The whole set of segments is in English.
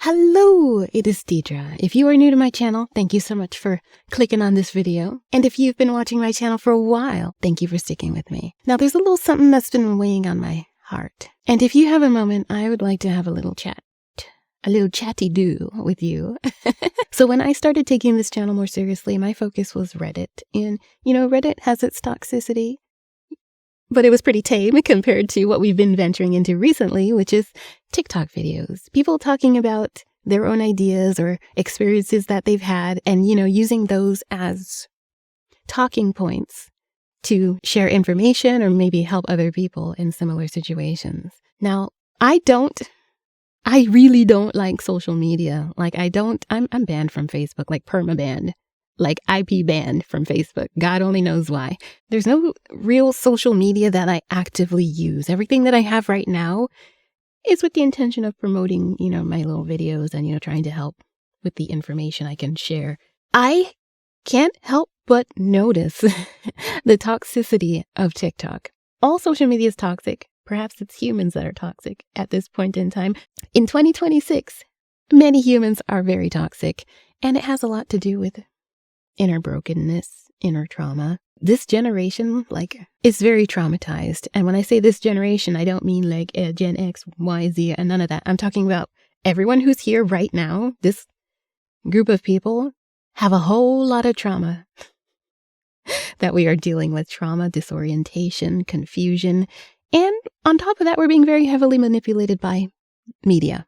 Hello, it is Deidre. If you are new to my channel, thank you so much for clicking on this video. And if you've been watching my channel for a while, thank you for sticking with me. Now, there's a little something that's been weighing on my heart. And if you have a moment, I would like to have a little chat. A little chatty-do with you. So when I started taking this channel more seriously, my focus was Reddit. And, Reddit has its toxicity, but it was pretty tame compared to what we've been venturing into recently, which is TikTok videos. People talking about their own ideas or experiences that they've had and, using those as talking points to share information or maybe help other people in similar situations. Now, I really don't like social media. I'm banned from Facebook, like perma-banned. Like IP banned from Facebook. God only knows why. There's no real social media that I actively use. Everything that I have right now is with the intention of promoting, my little videos and, trying to help with the information I can share. I can't help but notice the toxicity of TikTok. All social media is toxic. Perhaps it's humans that are toxic at this point in time. In 2026, many humans are very toxic, and it has a lot to do with inner brokenness, inner trauma. This generation, is very traumatized. And when I say this generation, I don't mean Gen X, Y, Z, and none of that. I'm talking about everyone who's here right now. This group of people have a whole lot of trauma that we are dealing with. Trauma, disorientation, confusion. And on top of that, we're being very heavily manipulated by media.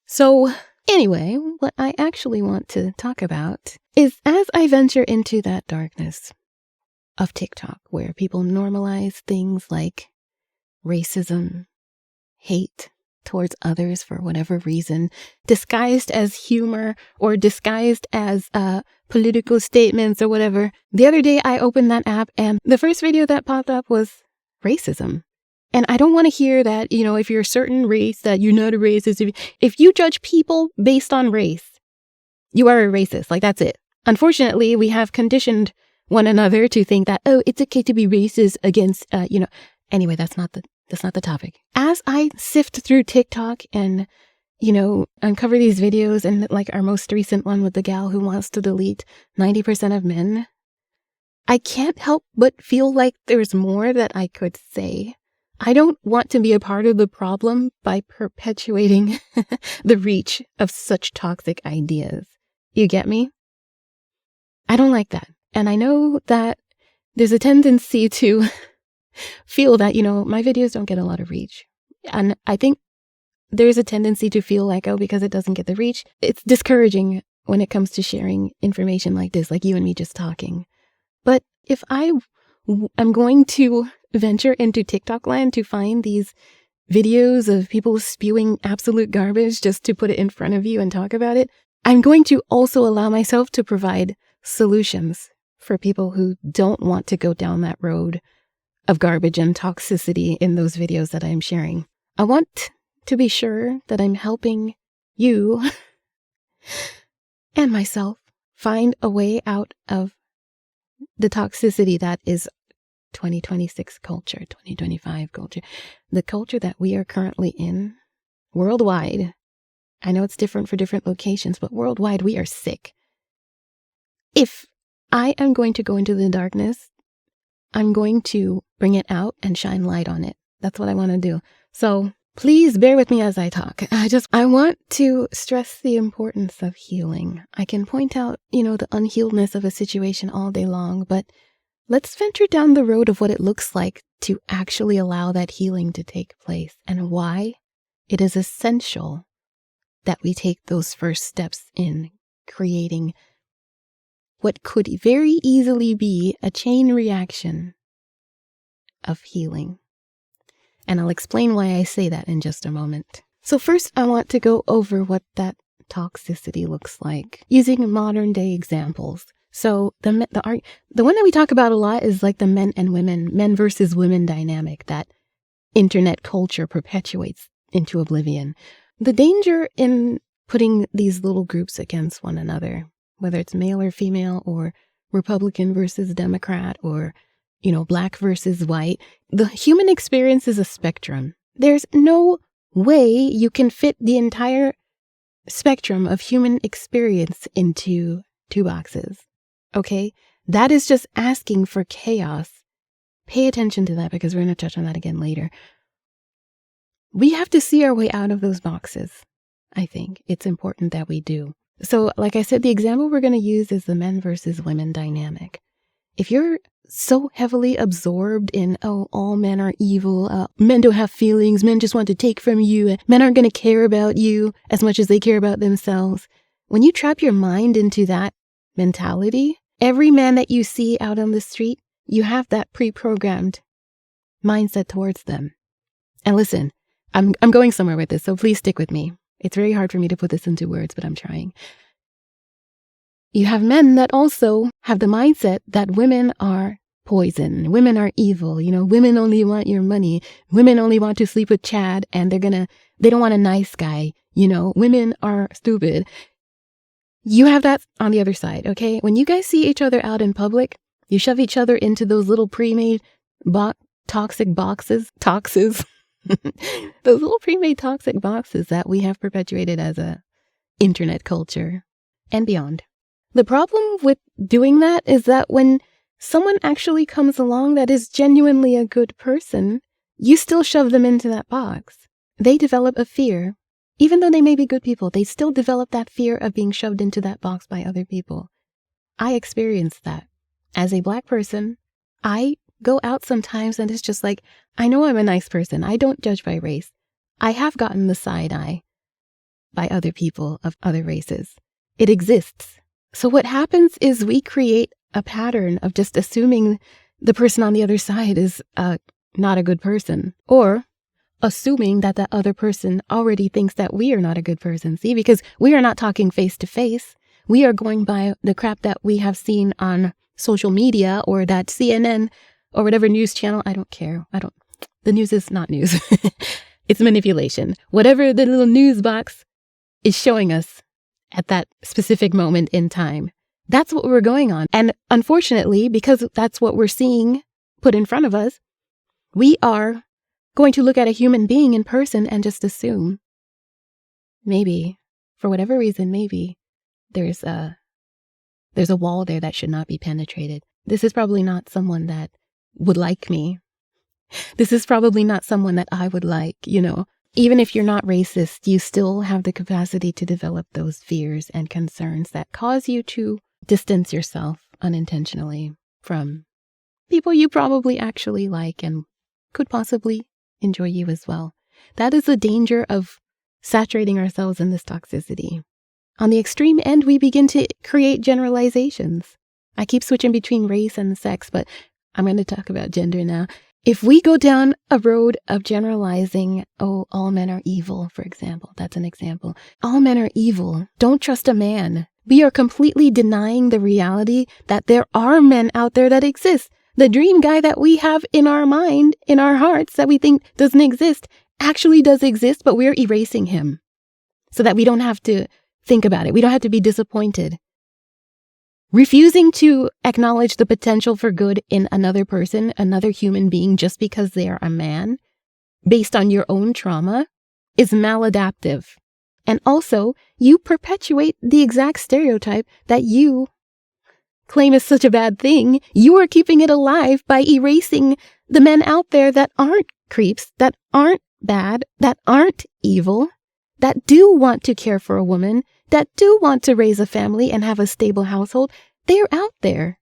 So anyway, what I actually want to talk about is as I venture into that darkness of TikTok, where people normalize things like racism, hate towards others for whatever reason, disguised as humor or disguised as political statements or whatever. The other day I opened that app and the first video that popped up was racism. And I don't want to hear that, if you're a certain race, that you're not a racist. If you judge people based on race, you are a racist. That's it. Unfortunately, we have conditioned one another to think that, it's okay to be racist against, Anyway, that's not the topic. As I sift through TikTok and, uncover these videos and our most recent one with the gal who wants to delete 90% of men, I can't help but feel like there's more that I could say. I don't want to be a part of the problem by perpetuating the reach of such toxic ideas. You get me? I don't like that. And I know that there's a tendency to feel that, my videos don't get a lot of reach. And I think there's a tendency to feel like, because it doesn't get the reach, it's discouraging when it comes to sharing information like this, like you and me just talking. But if I'm going to venture into TikTok land to find these videos of people spewing absolute garbage just to put it in front of you and talk about it, I'm going to also allow myself to provide solutions for people who don't want to go down that road of garbage and toxicity in those videos that I'm sharing. I want to be sure that I'm helping you and myself find a way out of the toxicity that is 2026 culture, 2025 culture, the culture that we are currently in worldwide. I know it's different for different locations, but worldwide we are sick. If I am going to go into the darkness, I'm going to bring it out and shine light on it. That's what I want to do. So please bear with me as I talk. I want to stress the importance of healing. I can point out, the unhealedness of a situation all day long, but let's venture down the road of what it looks like to actually allow that healing to take place and why it is essential that we take those first steps in creating what could very easily be a chain reaction of healing. And I'll explain why I say that in just a moment. So first, I want to go over what that toxicity looks like using modern day examples. So the one that we talk about a lot is the men versus women dynamic that internet culture perpetuates into oblivion. The danger in putting these little groups against one another, whether it's male or female or Republican versus Democrat or, black versus white, the human experience is a spectrum. There's no way you can fit the entire spectrum of human experience into 2 boxes. Okay? That is just asking for chaos. Pay attention to that because we're going to touch on that again later. We have to see our way out of those boxes. I think it's important that we do. So, like I said, the example we're going to use is the men versus women dynamic. If you're so heavily absorbed in, oh, all men are evil, men don't have feelings, men just want to take from you, men aren't going to care about you as much as they care about themselves. When you trap your mind into that mentality, every man that you see out on the street, you have that pre-programmed mindset towards them. And listen, I'm going somewhere with this, so please stick with me. It's very hard for me to put this into words, but I'm trying. You have men that also have the mindset that women are poison, women are evil, women only want your money, women only want to sleep with Chad, and they don't want a nice guy, women are stupid. You have that on the other side, okay? When you guys see each other out in public, you shove each other into those little pre-made toxic boxes, those little pre-made toxic boxes that we have perpetuated as a internet culture and beyond. The problem with doing that is that when someone actually comes along that is genuinely a good person, you still shove them into that box. They develop a fear. Even though they may be good people, they still develop that fear of being shoved into that box by other people. I experienced that. As a Black person, I go out sometimes and it's just like, I know I'm a nice person. I don't judge by race. I have gotten the side eye by other people of other races. It exists. So what happens is we create a pattern of just assuming the person on the other side is not a good person, or assuming that other person already thinks that we are not a good person. See, because we are not talking face to face. We are going by the crap that we have seen on social media or that CNN or whatever news channel. I don't care. The news is not news. It's manipulation. Whatever the little news box is showing us at that specific moment in time. That's what we're going on. And unfortunately, because that's what we're seeing put in front of us, we are going to look at a human being in person and just assume maybe, for whatever reason, maybe there's a wall there that should not be penetrated. This is probably not someone that would like me. This is probably not someone that I would like, Even if you're not racist, you still have the capacity to develop those fears and concerns that cause you to distance yourself unintentionally from people you probably actually like and could possibly enjoy you as well. That is the danger of saturating ourselves in this toxicity. On the extreme end, we begin to create generalizations. I keep switching between race and sex, but I'm going to talk about gender now. If we go down a road of generalizing, oh, all men are evil, for example, that's an example. All men are evil. Don't trust a man. We are completely denying the reality that there are men out there that exist. The dream guy that we have in our mind, in our hearts, that we think doesn't exist, actually does exist, but we're erasing him so that we don't have to think about it. We don't have to be disappointed. Refusing to acknowledge the potential for good in another person, another human being, just because they are a man, based on your own trauma, is maladaptive. And also, you perpetuate the exact stereotype that you claim is such a bad thing. You are keeping it alive by erasing the men out there that aren't creeps, that aren't bad, that aren't evil, that do want to care for a woman, that do want to raise a family and have a stable household. They're out there.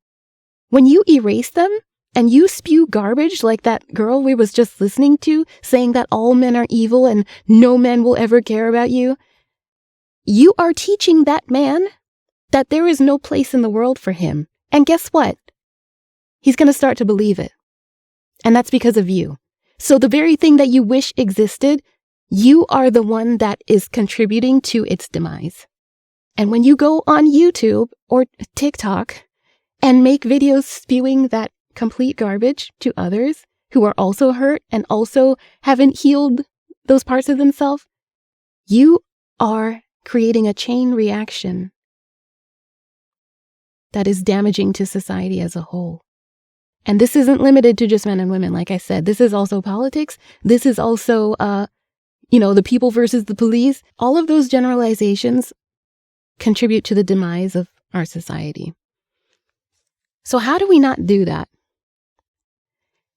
When you erase them and you spew garbage like that girl we was just listening to, saying that all men are evil and no man will ever care about you, you are teaching that man that there is no place in the world for him. And guess what? He's going to start to believe it. And that's because of you. So the very thing that you wish existed, you are the one that is contributing to its demise. And when you go on YouTube or TikTok and make videos spewing that complete garbage to others who are also hurt and also haven't healed those parts of themselves, you are creating a chain reaction that is damaging to society as a whole. And this isn't limited to just men and women. Like I said, this is also politics. This is also the people versus the police. All of those generalizations contribute to the demise of our society. So how do we not do that?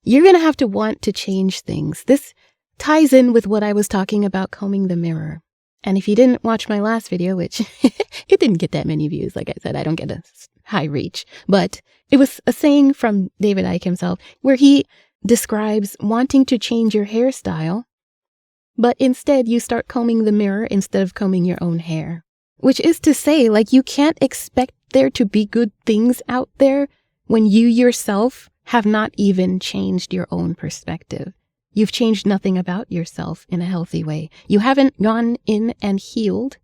You're going to have to want to change things. This ties in with what I was talking about combing the mirror. And if you didn't watch my last video, which it didn't get that many views, like I said, I don't get a high reach, but it was a saying from David Icke himself where he describes wanting to change your hairstyle, but instead you start combing the mirror instead of combing your own hair, which is to say, like, you can't expect there to be good things out there when you yourself have not even changed your own perspective. You've changed nothing about yourself in a healthy way. You haven't gone in and healed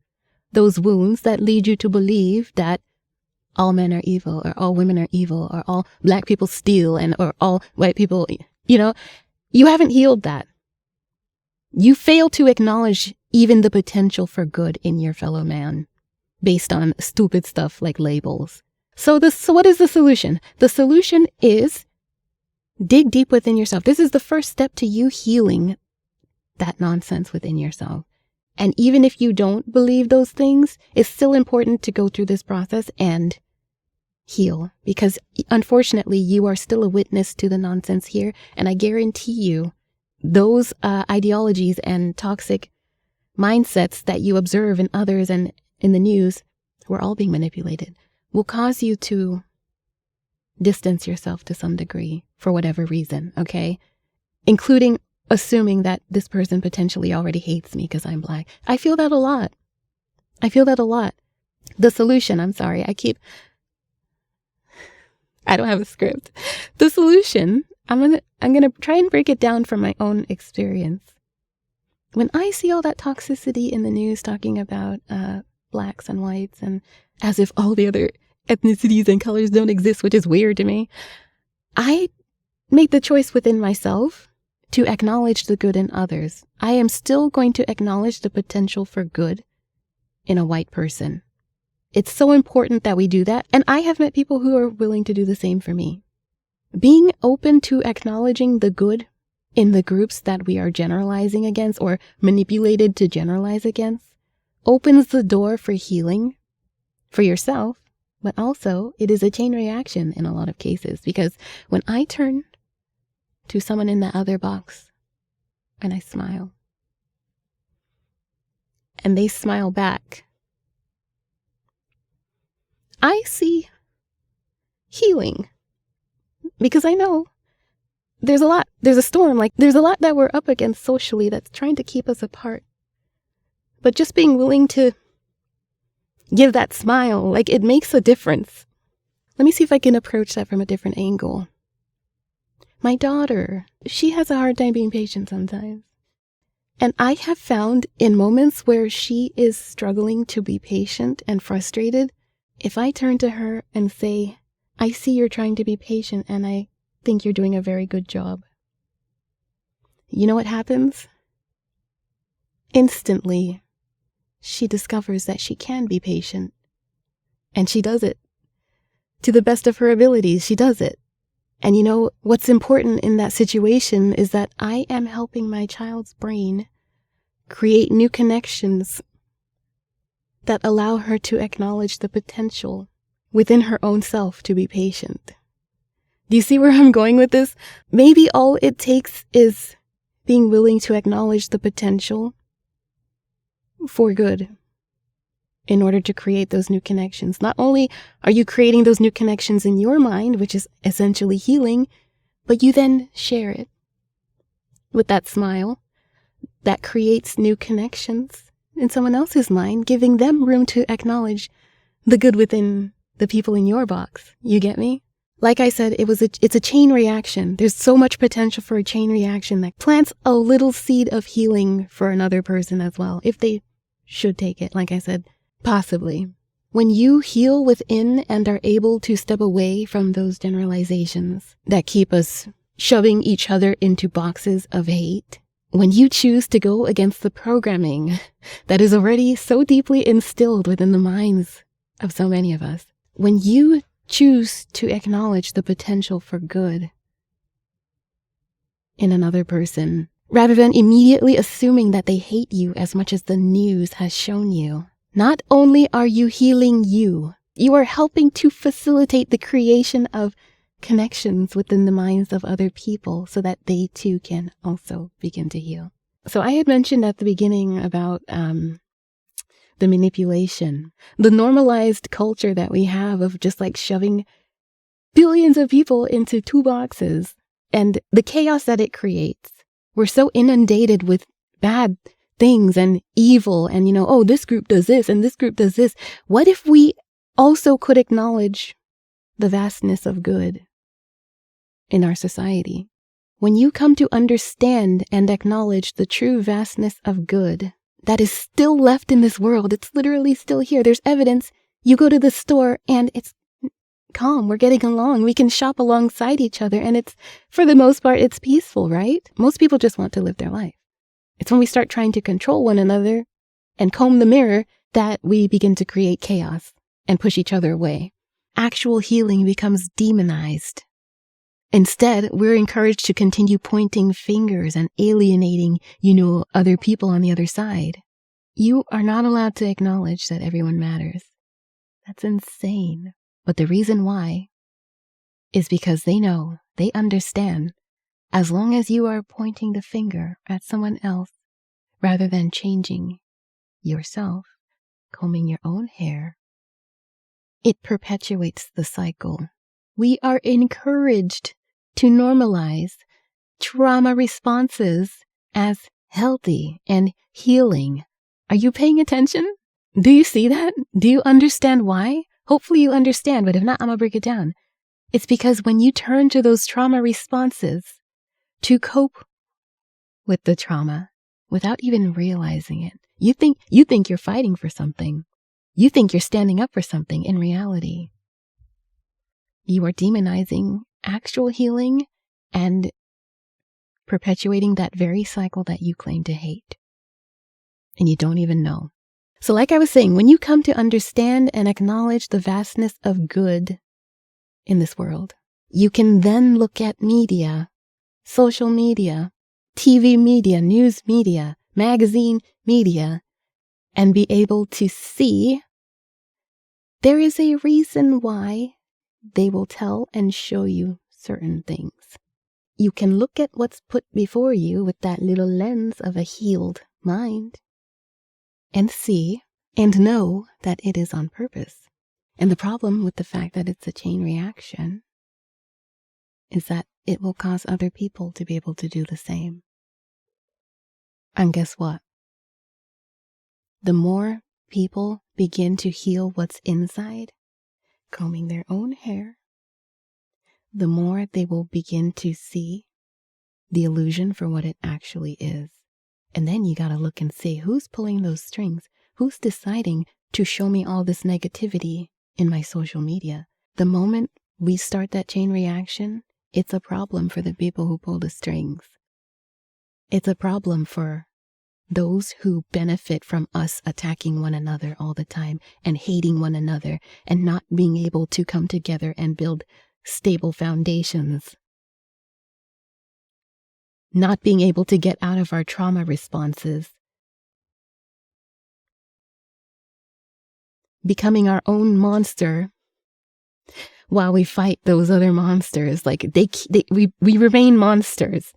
those wounds that lead you to believe that all men are evil, or all women are evil, or all black people steal, or all white people, you haven't healed that. You fail to acknowledge even the potential for good in your fellow man based on stupid stuff like labels. So what is the solution? The solution is dig deep within yourself. This is the first step to you healing that nonsense within yourself. And even if you don't believe those things, it's still important to go through this process and heal, because unfortunately you are still a witness to the nonsense here. And I guarantee you those ideologies and toxic mindsets that you observe in others and in the news, we're all being manipulated, will cause you to distance yourself to some degree for whatever reason, okay? Including assuming that this person potentially already hates me because I'm black. I feel that a lot. The solution, I don't have a script. The solution, I'm gonna try and break it down from my own experience. When I see all that toxicity in the news talking about blacks and whites, and as if all the other ethnicities and colors don't exist, which is weird to me, I make the choice within myself to acknowledge the good in others. I am still going to acknowledge the potential for good in a white person. It's so important that we do that. And I have met people who are willing to do the same for me. Being open to acknowledging the good in the groups that we are generalizing against or manipulated to generalize against opens the door for healing for yourself, but also it is a chain reaction in a lot of cases, because when I turn to someone in the other box and I smile and they smile back, I see healing, because I know there's a storm, like there's a lot that we're up against socially that's trying to keep us apart. But just being willing to give that smile, like, it makes a difference. Let me see if I can approach that from a different angle. My daughter, she has a hard time being patient sometimes. And I have found in moments where she is struggling to be patient and frustrated, if I turn to her and say, I see you're trying to be patient and I think you're doing a very good job. You know what happens? Instantly, she discovers that she can be patient. And she does it. To the best of her abilities, she does it. And you know, what's important in that situation is that I am helping my child's brain create new connections that allow her to acknowledge the potential within her own self to be patient. Do you see where I'm going with this? Maybe all it takes is being willing to acknowledge the potential for good in order to create those new connections. Not only are you creating those new connections in your mind, which is essentially healing, but you then share it with that smile that creates new connections in someone else's mind, giving them room to acknowledge the good within the people in your box. You get me? Like I said, it's a chain reaction. There's so much potential for a chain reaction that plants a little seed of healing for another person as well, if they should take it. Like I said, possibly. When you heal within and are able to step away from those generalizations that keep us shoving each other into boxes of hate, when you choose to go against the programming that is already so deeply instilled within the minds of so many of us, when you choose to acknowledge the potential for good in another person, rather than immediately assuming that they hate you as much as the news has shown you. Not only are you healing you are helping to facilitate the creation of connections within the minds of other people so that they too can also begin to heal. So I had mentioned at the beginning about the manipulation, the normalized culture that we have of just like shoving billions of people into 2 boxes and the chaos that it creates. We're so inundated with bad things and evil and, oh, this group does this and this group does this. What if we also could acknowledge the vastness of good in our society? When you come to understand and acknowledge the true vastness of good that is still left in this world, it's literally still here. There's evidence. You go to the store and it's calm. We're getting along. We can shop alongside each other. And it's, for the most part, it's peaceful, right? Most people just want to live their life. It's when we start trying to control one another and comb the mirror that we begin to create chaos and push each other away. Actual healing becomes demonized. Instead, we're encouraged to continue pointing fingers and alienating, other people on the other side. You are not allowed to acknowledge that everyone matters. That's insane. But the reason why is because they understand, as long as you are pointing the finger at someone else rather than changing yourself, combing your own hair, it perpetuates the cycle. We are encouraged to normalize trauma responses as healthy and healing. Are you paying attention? Do you see that? Do you understand why? Hopefully you understand, but if not, I'm going to break it down. It's because when you turn to those trauma responses to cope with the trauma without even realizing it, you think you're fighting for something. You think you're standing up for something. In reality, you are demonizing actual healing and perpetuating that very cycle that you claim to hate. And you don't even know. So like I was saying, when you come to understand and acknowledge the vastness of good in this world, you can then look at media, social media, TV media, news media, magazine media, and be able to see there is a reason why they will tell and show you certain things. You can look at what's put before you with that little lens of a healed mind and see and know that it is on purpose. And the problem with the fact that it's a chain reaction is that it will cause other people to be able to do the same. And guess what? The more people begin to heal what's inside, combing their own hair, the more they will begin to see the illusion for what it actually is. And then you got to look and see who's pulling those strings, who's deciding to show me all this negativity in my social media. The moment we start that chain reaction, it's a problem for the people who pull the strings. It's a problem for those who benefit from us attacking one another all the time and hating one another and not being able to come together and build stable foundations. Not being able to get out of our trauma responses. Becoming our own monster while we fight those other monsters. Like we remain monsters.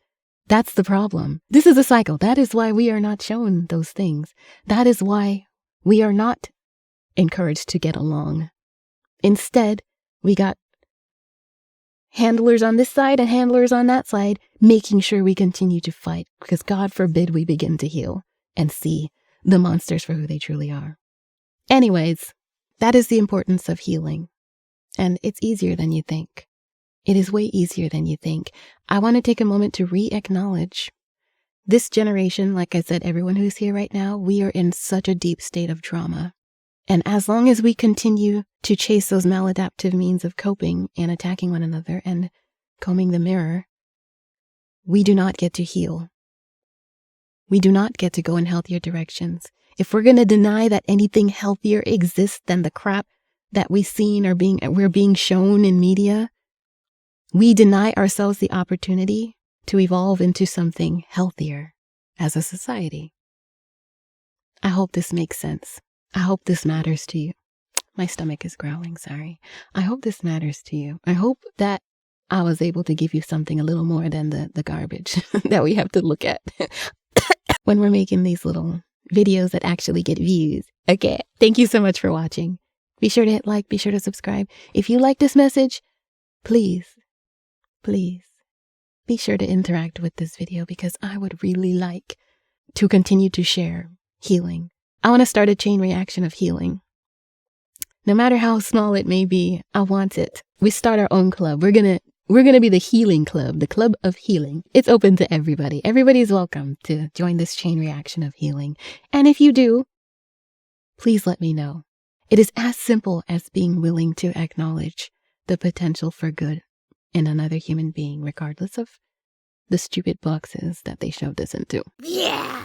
That's the problem. This is a cycle. That is why we are not shown those things. That is why we are not encouraged to get along. Instead, we got handlers on this side and handlers on that side, making sure we continue to fight, because God forbid we begin to heal and see the monsters for who they truly are. Anyways, that is the importance of healing. And it's easier than you think. It is way easier than you think. I want to take a moment to re-acknowledge this generation. Like I said, everyone who's here right now, we are in such a deep state of trauma. And as long as we continue to chase those maladaptive means of coping and attacking one another and combing the mirror, we do not get to heal. We do not get to go in healthier directions. If we're going to deny that anything healthier exists than the crap that we've seen or we're being shown in media, we deny ourselves the opportunity to evolve into something healthier as a society. I hope this makes sense. I hope this matters to you. My stomach is growling, sorry. I hope this matters to you. I hope that I was able to give you something a little more than the garbage that we have to look at when we're making these little videos that actually get views. Okay, thank you so much for watching. Be sure to hit like, be sure to subscribe. If you like this message, please be sure to interact with this video because I would really like to continue to share healing. I want to start a chain reaction of healing. No matter how small it may be, I want it. We start our own club. We're gonna be the healing club, the club of healing. It's open to everybody. Everybody's welcome to join this chain reaction of healing. And if you do, please let me know. It is as simple as being willing to acknowledge the potential for good in another human being, regardless of the stupid boxes that they shoved us into. Yeah!